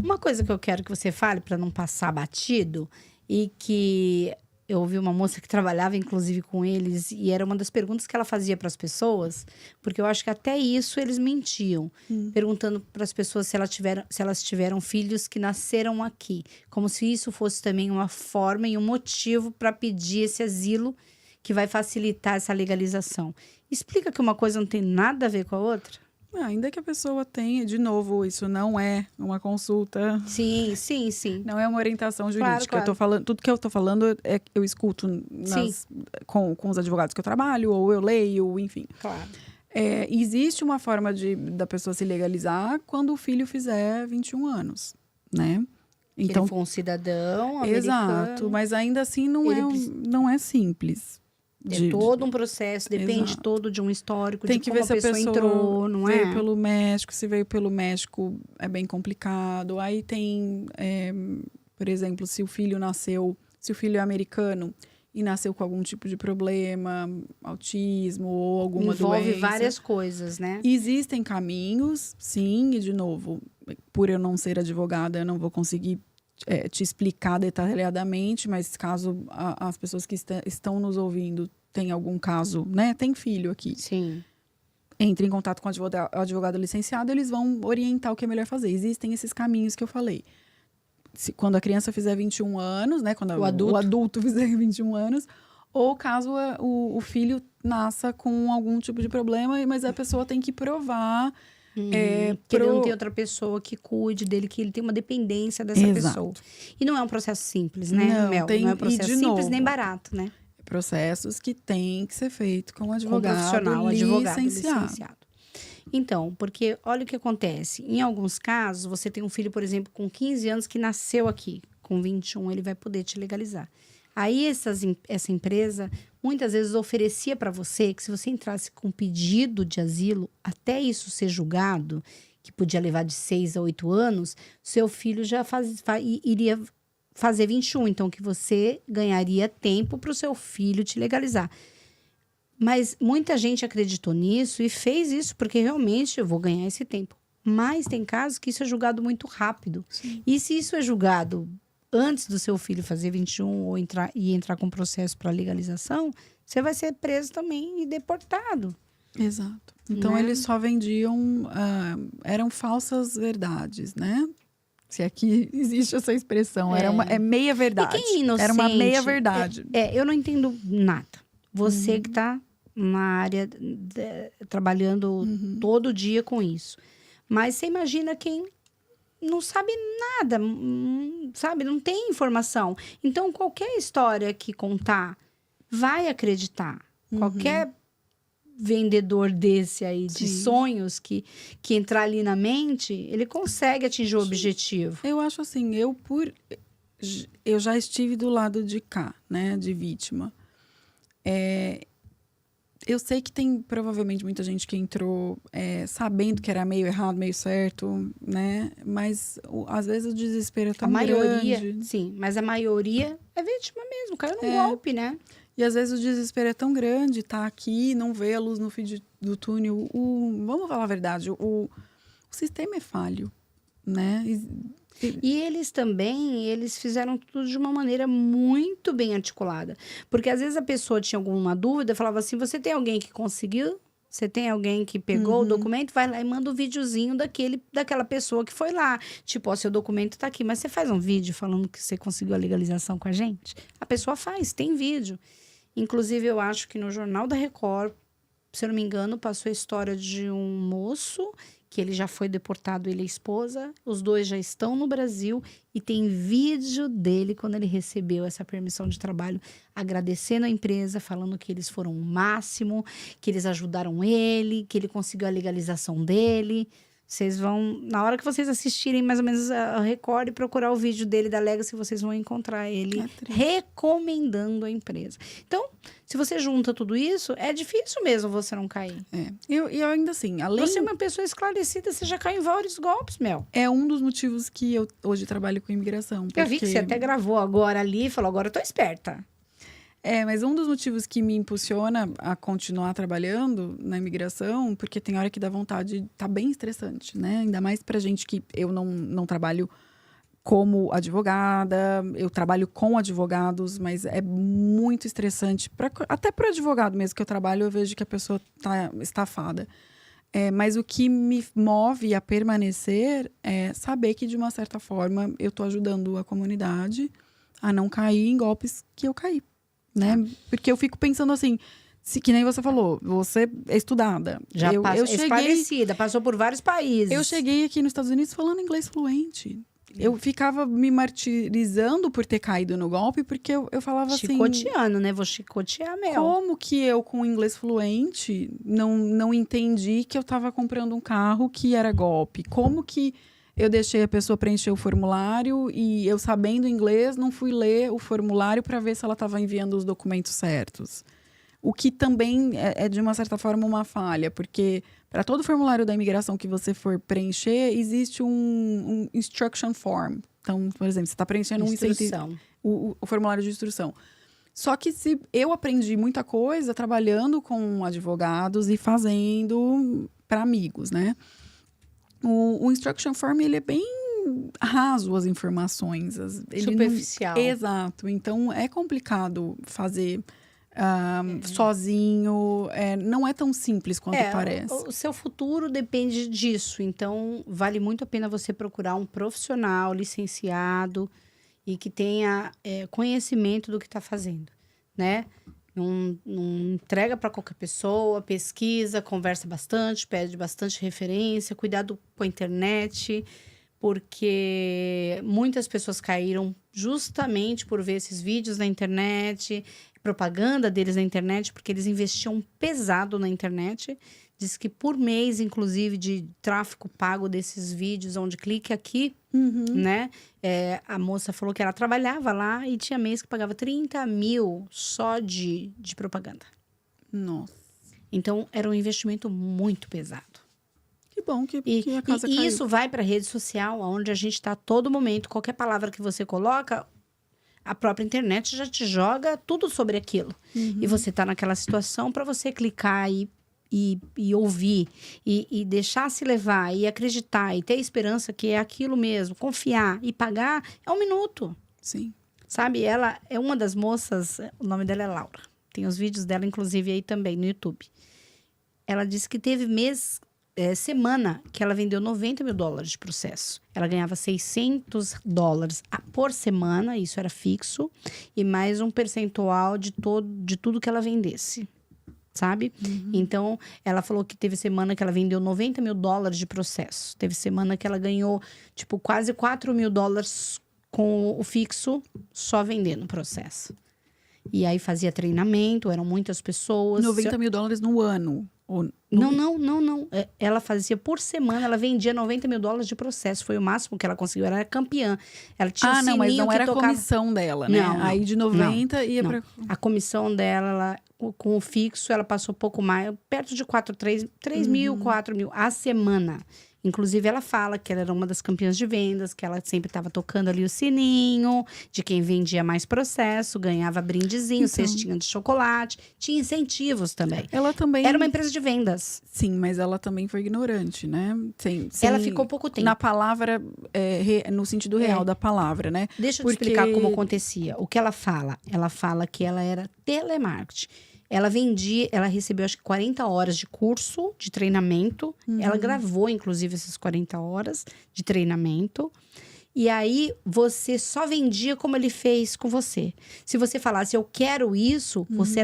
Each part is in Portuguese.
Uma coisa que eu quero que você fale, para não passar batido, e que eu ouvi uma moça que trabalhava, inclusive, com eles, e era uma das perguntas que ela fazia para as pessoas, porque eu acho que até isso eles mentiam, perguntando para as pessoas se elas tiveram filhos que nasceram aqui, como se isso fosse também uma forma e um motivo para pedir esse asilo que vai facilitar essa legalização. Explica que uma coisa não tem nada a ver com a outra? Ainda que a pessoa tenha, de novo, isso não é uma consulta. Sim, sim, sim. Não é uma orientação jurídica. Claro. Eu tô falando, tudo que eu tô falando é que eu escuto com os advogados que eu trabalho, ou eu leio, enfim. Claro. Existe uma forma da pessoa se legalizar quando o filho fizer 21 anos, né? Então, ele for um cidadão americano. Exato, mas ainda assim não é simples. Tem todo um processo, depende Exato. todo de um histórico, tem de que como ver se a pessoa entrou, não veio é? pelo México, se veio pelo México é bem complicado. Aí tem, por exemplo, se o filho é americano e nasceu com algum tipo de problema, autismo ou alguma doença. Envolve várias coisas, né? Existem caminhos, sim, e de novo, por eu não ser advogada, eu não vou conseguir te explicar detalhadamente, mas caso as pessoas que estão nos ouvindo tenham algum caso, né? Tem filho aqui. Sim. Entre em contato com o advogado licenciado, eles vão orientar o que é melhor fazer. Existem esses caminhos que eu falei. Quando a criança fizer 21 anos, né? Quando o adulto fizer 21 anos, ou caso o filho nasça com algum tipo de problema, mas a pessoa tem que provar... que ele não tem outra pessoa que cuide dele, que ele tem uma dependência dessa pessoa. E não é um processo simples, né, Mel? Não é um processo simples nem barato, né? Processos que têm que ser feitos com um advogado, profissional, licenciado. Então, porque olha o que acontece. Em alguns casos, você tem um filho, por exemplo, com 15 anos que nasceu aqui. Com 21, ele vai poder te legalizar. Aí, essa empresa, muitas vezes, oferecia para você que se você entrasse com pedido de asilo, até isso ser julgado, que podia levar de 6 a 8 anos, seu filho já iria fazer 21. Então, que você ganharia tempo para o seu filho te legalizar. Mas muita gente acreditou nisso e fez isso, porque realmente eu vou ganhar esse tempo. Mas tem casos que isso é julgado muito rápido. Sim. E se isso é julgado antes do seu filho fazer 21 ou entrar com processo para legalização, você vai ser preso também e deportado. Exato. Então, eles só vendiam... eram falsas verdades, né? Se aqui existe essa expressão. É meia verdade. E quem é inocente? Era uma meia verdade. Eu não entendo nada. Você que está na área, trabalhando todo dia com isso. Mas você imagina quem não sabe nada, sabe? Não tem informação. Então, qualquer história que contar, vai acreditar. Qualquer vendedor desse aí, de sonhos, que entrar ali na mente, ele consegue atingir o objetivo. Eu acho assim, eu já estive do lado de cá, né? De vítima. Eu sei que tem provavelmente muita gente que entrou sabendo que era meio errado, meio certo, né? Mas às vezes o desespero é tão grande. Sim, mas a maioria é vítima mesmo, caiu num golpe, né? E às vezes o desespero é tão grande, tá aqui, não vê a luz no fim do túnel. Vamos falar a verdade, o sistema é falho, né? E eles fizeram tudo de uma maneira muito bem articulada. Porque às vezes a pessoa tinha alguma dúvida, falava assim, você tem alguém que conseguiu? Você tem alguém que pegou o documento? Vai lá e manda um videozinho daquela pessoa que foi lá. Tipo, ó, seu documento tá aqui, mas você faz um vídeo falando que você conseguiu a legalização com a gente? A pessoa faz, tem vídeo. Inclusive, eu acho que no Jornal da Record, se eu não me engano, passou a história de um moço que ele já foi deportado, ele e a esposa. Os dois já estão no Brasil e tem vídeo dele quando ele recebeu essa permissão de trabalho, agradecendo a empresa, falando que eles foram o máximo, que eles ajudaram ele, que ele conseguiu a legalização dele. Vocês vão, na hora que vocês assistirem mais ou menos a Record e procurar o vídeo dele da Legacy, vocês vão encontrar ele recomendando a empresa. Então, se você junta tudo isso, é difícil mesmo você não cair. Eu ainda assim, além... Você é uma pessoa esclarecida, você já caiu em vários golpes, Mel. É um dos motivos que eu hoje trabalho com imigração. Eu vi que você até gravou agora ali e falou, agora eu tô esperta. Mas um dos motivos que me impulsiona a continuar trabalhando na imigração, porque tem hora que dá vontade, tá bem estressante, né? Ainda mais pra gente que eu não trabalho como advogada, eu trabalho com advogados, mas é muito estressante. Até para o advogado mesmo que eu trabalho, eu vejo que a pessoa está estafada. Mas o que me move a permanecer é saber que, de uma certa forma, eu estou ajudando a comunidade a não cair em golpes que eu caí, né? Porque eu fico pensando assim, que nem você falou, você é estudada. Eu cheguei, esclarecida, passou por vários países. Eu cheguei aqui nos Estados Unidos falando inglês fluente. Eu ficava me martirizando por ter caído no golpe, porque eu falava assim... Chicoteando, né? Vou chicotear mesmo. Como que eu, com inglês fluente, não entendi que eu estava comprando um carro que era golpe? Como que eu deixei a pessoa preencher o formulário e eu, sabendo inglês, não fui ler o formulário para ver se ela estava enviando os documentos certos? O que também é, de uma certa forma, uma falha, porque para todo formulário da imigração que você for preencher, existe um instruction form. Então, por exemplo, você está preenchendo o formulário de instrução. Só que se eu aprendi muita coisa trabalhando com advogados e fazendo para amigos, né? O instruction form, ele é bem raso, as informações. Superficial. Exato. Então, é complicado fazer... sozinho, não é tão simples quanto parece. O seu futuro depende disso, então vale muito a pena você procurar um profissional licenciado e que tenha conhecimento do que está fazendo, né? Não entrega para qualquer pessoa, pesquisa, conversa bastante, pede bastante referência, cuidado com a internet, porque muitas pessoas caíram justamente por ver esses vídeos na internet, propaganda deles na internet, porque eles investiam pesado na internet. Diz que por mês, inclusive, de tráfego pago desses vídeos, onde clique aqui, né? A moça falou que ela trabalhava lá e tinha mês que pagava 30 mil só de propaganda. Nossa. Então, era um investimento muito pesado. Que bom que a casa caiu. E isso vai para a rede social, onde a gente está a todo momento. Qualquer palavra que você coloca, a própria internet já te joga tudo sobre aquilo. E você está naquela situação para você clicar e ouvir, e deixar se levar, e acreditar, e ter esperança que é aquilo mesmo, confiar e pagar, é um minuto. Sim. Sabe, ela é uma das moças, o nome dela é Laura. Tem os vídeos dela, inclusive, aí também no YouTube. Ela disse que teve semana que ela vendeu $90 mil de processo. Ela ganhava $600 por semana, isso era fixo, e mais um percentual de tudo que ela vendesse, sabe? Então, ela falou que teve semana que ela vendeu $90 mil de processo. Teve semana que ela ganhou, tipo, quase $4 mil com o fixo, só vendendo processo. E aí fazia treinamento, eram muitas pessoas. $90 mil no ano? Não. Ela fazia por semana, ela vendia $90 mil de processo. Foi o máximo que ela conseguiu. Ela era campeã. Ela tinha um sininho mas não era tocava... a comissão dela, né? Não, aí de 90 ia para... A comissão dela, com o fixo, ela passou um pouco mais, perto de 3 mil, 4 mil a semana. Inclusive, ela fala que ela era uma das campeãs de vendas, que ela sempre estava tocando ali o sininho, de quem vendia mais processo, ganhava brindezinho, cestinha de chocolate, tinha incentivos também. Ela também... Era uma empresa de vendas. Sim, mas ela também foi ignorante, né? Ela ficou pouco tempo. Na palavra, no sentido real da palavra, né? Deixa eu te explicar como acontecia. O que ela fala? Ela fala que ela era telemarketing. Ela recebeu acho que 40 horas de curso, de treinamento. Ela gravou, inclusive, essas 40 horas de treinamento. E aí, você só vendia como ele fez com você. Se você falasse, eu quero isso, você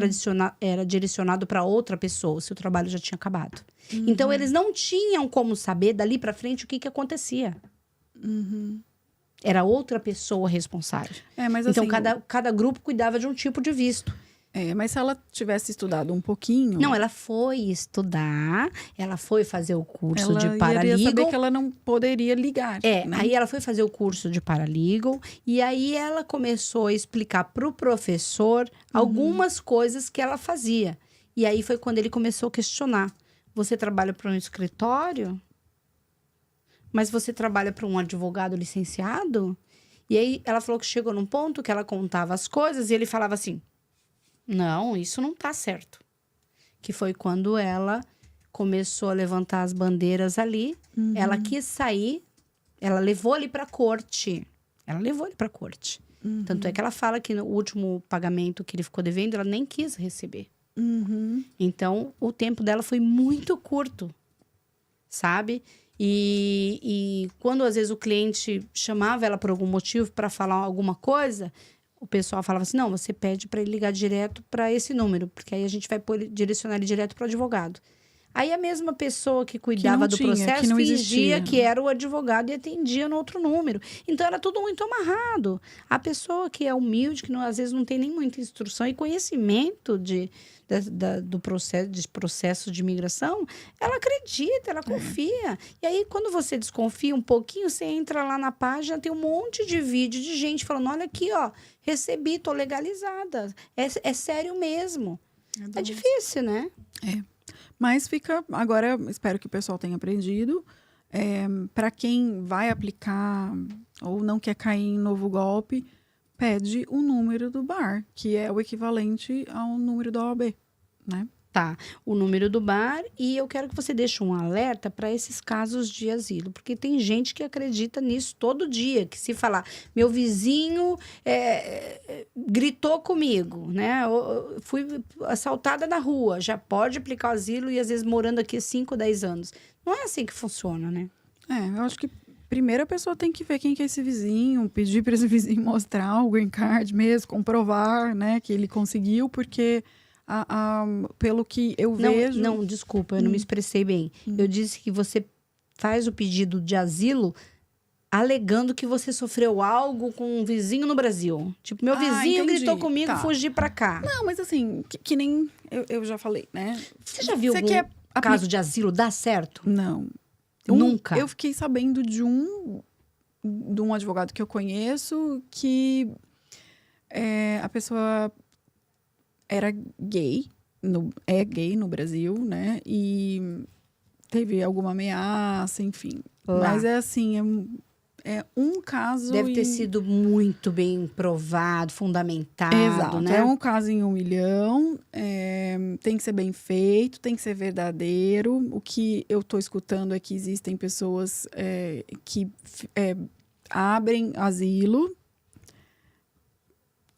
era direcionado para outra pessoa. O seu trabalho já tinha acabado. Então, eles não tinham como saber, dali para frente, o que acontecia. Era outra pessoa responsável. Mas então, assim, cada grupo cuidava de um tipo de visto. Mas se ela tivesse estudado um pouquinho... Não, ela foi estudar, ela foi fazer o curso de paralegal. Ela ia saber que ela não poderia ligar. Né? Aí ela foi fazer o curso de paralegal e aí ela começou a explicar para o professor algumas coisas que ela fazia. E aí foi quando ele começou a questionar. Você trabalha para um escritório? Mas você trabalha para um advogado licenciado? E aí ela falou que chegou num ponto que ela contava as coisas e ele falava assim... Não, isso não tá certo. Que foi quando ela começou a levantar as bandeiras ali. Ela quis sair, ela levou ali pra corte. Ela levou ele para a corte. Tanto é que ela fala que no último pagamento que ele ficou devendo, ela nem quis receber. Então, o tempo dela foi muito curto, sabe? E quando, às vezes, o cliente chamava ela por algum motivo para falar alguma coisa, o pessoal falava assim, não, você pede para ele ligar direto para esse número, porque aí a gente vai direcionar ele direto para o advogado. Aí a mesma pessoa que cuidava do processo fingia que era o advogado e atendia no outro número. Então era tudo muito amarrado. A pessoa que é humilde, que às vezes não tem nem muita instrução e conhecimento do processo de imigração, ela acredita, ela confia. E aí, quando você desconfia um pouquinho, você entra lá na página, tem um monte de vídeo de gente falando, olha aqui, ó, recebi, tô legalizada. É sério mesmo. É difícil, né? Mas fica, agora espero que o pessoal tenha aprendido. Para quem vai aplicar ou não quer cair em novo golpe, pede o número do BAR, que é o equivalente ao número da OAB, né? Tá, o número do BAR, e eu quero que você deixe um alerta para esses casos de asilo, porque tem gente que acredita nisso todo dia, que se falar, meu vizinho gritou comigo, né? Eu fui assaltada na rua, já pode aplicar o asilo e às vezes morando aqui 5, 10 anos. Não é assim que funciona, né? Eu acho que primeiro a pessoa tem que ver quem que é esse vizinho, pedir para esse vizinho mostrar o green card mesmo, comprovar, né, que ele conseguiu, porque... pelo que eu vejo... Não, desculpa, eu não me expressei bem. Eu disse que você faz o pedido de asilo alegando que você sofreu algo com um vizinho no Brasil. Tipo, meu vizinho gritou comigo, fugi pra cá. Não, mas assim, que nem eu já falei, né? Você já viu algum caso de asilo dar certo? Não. Nunca? Eu fiquei sabendo de um advogado que eu conheço que a pessoa... era gay, é gay no Brasil, né? E teve alguma ameaça, enfim. Lá. Mas é assim, é um caso... Deve ter sido muito bem provado, fundamentado, Exato, né? É um caso em 1 milhão, tem que ser bem feito, tem que ser verdadeiro. O que eu tô escutando é que existem pessoas que abrem asilo...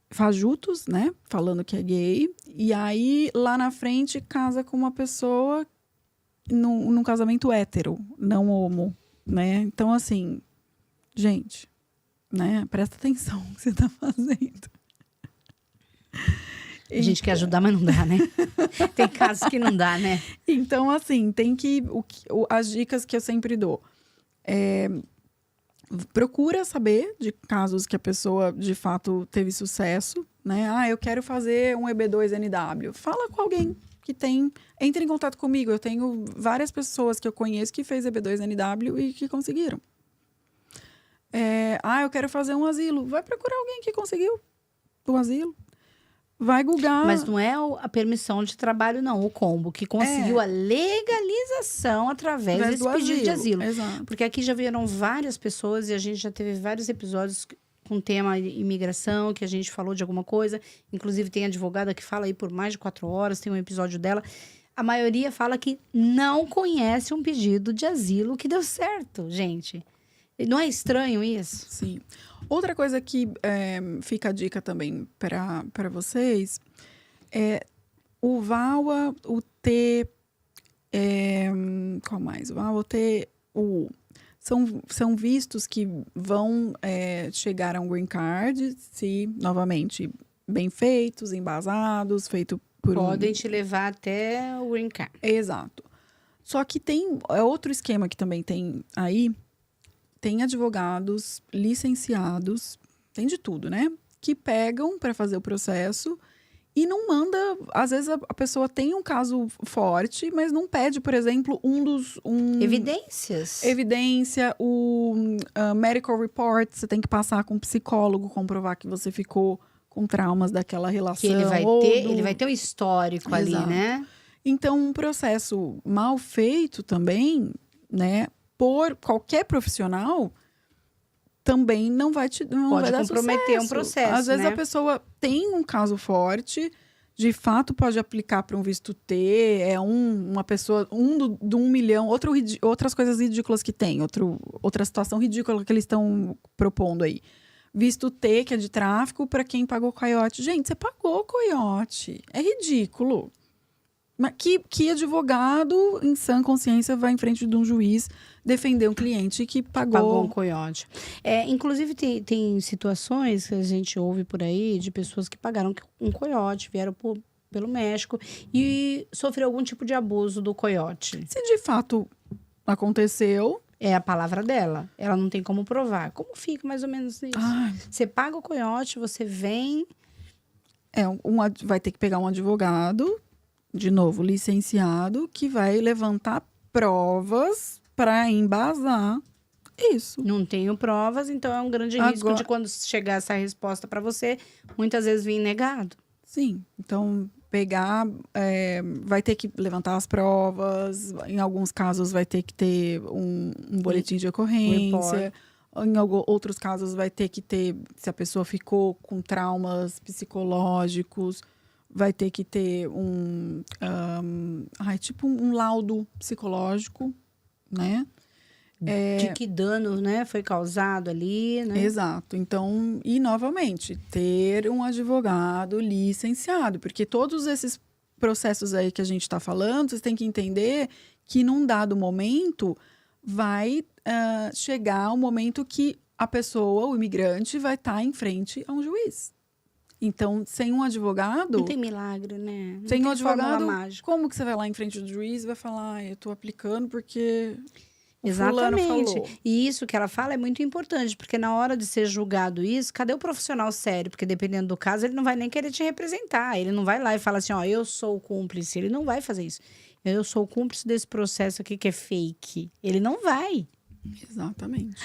fajutos, né? Falando que é gay. E aí, lá na frente, casa com uma pessoa num casamento hétero, não homo, né? Então, assim, gente, né? Presta atenção no que você tá fazendo. A gente quer ajudar, mas não dá, né? Tem casos que não dá, né? Então, assim, tem que... as dicas que eu sempre dou. Procura saber de casos que a pessoa, de fato, teve sucesso, né? Eu quero fazer um EB2NW. Fala com alguém que tem... Entre em contato comigo. Eu tenho várias pessoas que eu conheço que fez EB2NW e que conseguiram. Eu quero fazer um asilo. Vai procurar alguém que conseguiu o asilo. Vai googar. Mas não é a permissão de trabalho, não. O combo, que conseguiu a legalização através desse pedido de asilo. Exato. Porque aqui já vieram várias pessoas e a gente já teve vários episódios com tema imigração, que a gente falou de alguma coisa. Inclusive, tem advogada que fala aí por mais de 4 horas, tem um episódio dela. A maioria fala que não conhece um pedido de asilo que deu certo, gente. Não é estranho isso? Sim. Outra coisa que fica a dica também para vocês é o VAWA, o T... qual mais? O VAWA, o T... São vistos que vão chegar a um green card, se, novamente, bem feitos, embasados, feito por Podem te levar até o green card. Exato. Só que tem outro esquema que também tem aí... Tem advogados licenciados, tem de tudo, né? Que pegam para fazer o processo e não manda... Às vezes a pessoa tem um caso forte, mas não pede, por exemplo, Evidências. Evidência, o medical report. Você tem que passar com um psicólogo, comprovar que você ficou com traumas daquela relação. Que ele vai ter um histórico ali, né? Então, um processo mal feito também, né? Por qualquer profissional, também não vai dar comprometer sucesso. Um processo, Às vezes a pessoa tem um caso forte, de fato pode aplicar para um visto T, uma pessoa, do 1 milhão, outras coisas ridículas que tem, outra situação ridícula que eles estão propondo aí. visto T, que é de tráfico, para quem pagou coiote. Gente, você pagou coiote. É ridículo. Mas que advogado, em sã consciência, vai em frente de um juiz defender um cliente que pagou um coiote. Inclusive, tem situações que a gente ouve por aí de pessoas que pagaram um coiote, vieram pelo México e sofreu algum tipo de abuso do coiote. Se de fato aconteceu... É a palavra dela. Ela não tem como provar. Como fica mais ou menos isso? Você paga o coiote, você vem... vai ter que pegar um advogado, de novo, licenciado, que vai levantar provas para embasar isso. Não tenho provas, então é um grande risco de quando chegar essa resposta para você, muitas vezes vir negado. Sim, então vai ter que levantar as provas, em alguns casos vai ter que ter um boletim de ocorrência, em outros casos vai ter que ter, se a pessoa ficou com traumas psicológicos, vai ter que ter um laudo psicológico, né? De que dano, né, foi causado ali, né? Exato. Então, e novamente, ter um advogado licenciado, porque todos esses processos aí que a gente está falando, vocês têm que entender que num dado momento vai chegar o momento que a pessoa, o imigrante, vai estar em frente a um juiz. Então, sem um advogado... Não tem milagre, né? Não sem tem um advogado, mágica. como que você vai lá em frente do juiz e vai falar, eu estou aplicando porque... Exatamente. E isso que ela fala é muito importante, porque na hora de ser julgado isso, cadê o profissional sério? Porque dependendo do caso, ele não vai nem querer te representar. Ele não vai lá e fala assim, ó, eu sou o cúmplice. Ele não vai fazer isso. Eu sou o cúmplice desse processo aqui que é fake. Ele não vai. Exatamente.